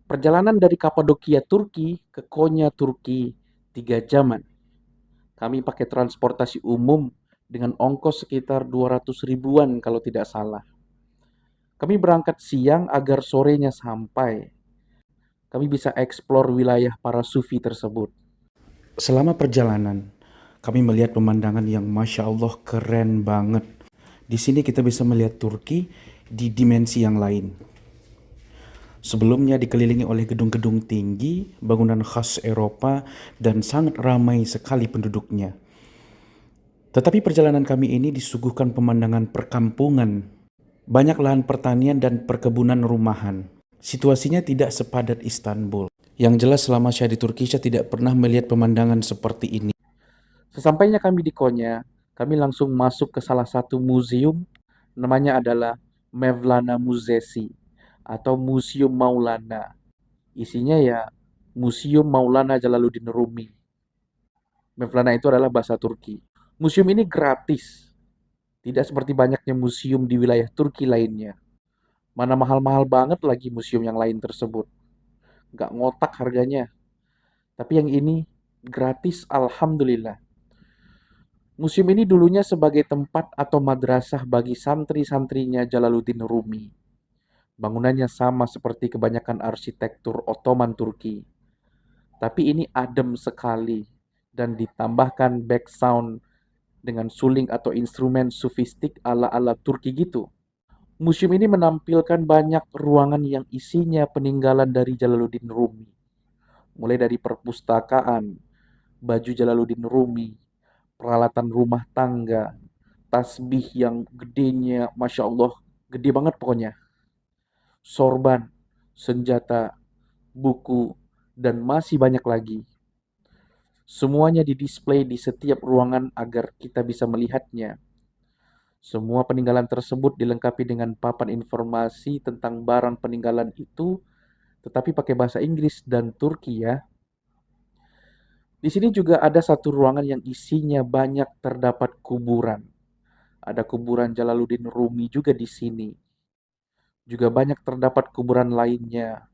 Perjalanan dari Kapadokia, Turki ke Konya, Turki 3 jaman. Kami pakai transportasi umum dengan ongkos sekitar 200 ribuan kalau tidak salah. Kami berangkat siang agar sorenya sampai. Kami bisa eksplor wilayah para sufi tersebut. Selama perjalanan, kami melihat pemandangan yang Masya Allah keren banget. Di sini kita bisa melihat Turki di dimensi yang lain. Sebelumnya dikelilingi oleh gedung-gedung tinggi, bangunan khas Eropa, dan sangat ramai sekali penduduknya. Tetapi perjalanan kami ini disuguhkan pemandangan perkampungan, banyak lahan pertanian dan perkebunan rumahan. Situasinya tidak sepadat Istanbul. Yang jelas selama saya di Turki, saya tidak pernah melihat pemandangan seperti ini. Sesampainya kami di Konya, kami langsung masuk ke salah satu museum, namanya adalah Mevlana Müzesi atau Museum Maulana. Isinya ya Museum Maulana Jalaluddin Rumi. Mevlana itu adalah bahasa Turki. Museum ini gratis, tidak seperti banyaknya museum di wilayah Turki lainnya. Mana mahal-mahal banget lagi museum yang lain tersebut. Nggak ngotak harganya. Tapi yang ini gratis, alhamdulillah. Museum ini dulunya sebagai tempat atau madrasah bagi santri-santrinya Jalaluddin Rumi. Bangunannya sama seperti kebanyakan arsitektur Ottoman Turki. Tapi ini adem sekali dan ditambahkan back sound dengan suling atau instrumen sufistik ala-ala Turki gitu. Museum ini menampilkan banyak ruangan yang isinya peninggalan dari Jalaluddin Rumi. Mulai dari perpustakaan, baju Jalaluddin Rumi, peralatan rumah tangga, tasbih yang gedenya, Masya Allah, gede banget pokoknya. Sorban, senjata, buku, dan masih banyak lagi. Semuanya didisplay di setiap ruangan agar kita bisa melihatnya. Semua peninggalan tersebut dilengkapi dengan papan informasi tentang barang peninggalan itu, tetapi pakai bahasa Inggris dan Turki ya. Di sini juga ada satu ruangan yang isinya banyak terdapat kuburan. Ada kuburan Jalaluddin Rumi juga di sini. Juga banyak terdapat kuburan lainnya.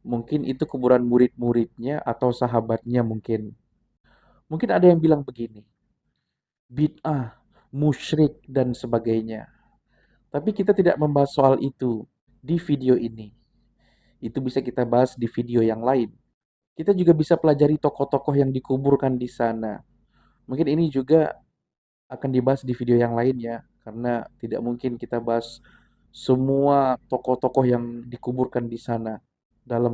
Mungkin itu kuburan murid-muridnya atau sahabatnya mungkin. Mungkin ada yang bilang begini, bid'ah, musyrik, dan sebagainya. Tapi kita tidak membahas soal itu di video ini. Itu bisa kita bahas di video yang lain. Kita juga bisa pelajari tokoh-tokoh yang dikuburkan di sana. Mungkin ini juga akan dibahas di video yang lain ya, karena tidak mungkin kita bahas semua tokoh-tokoh yang dikuburkan di sana dalam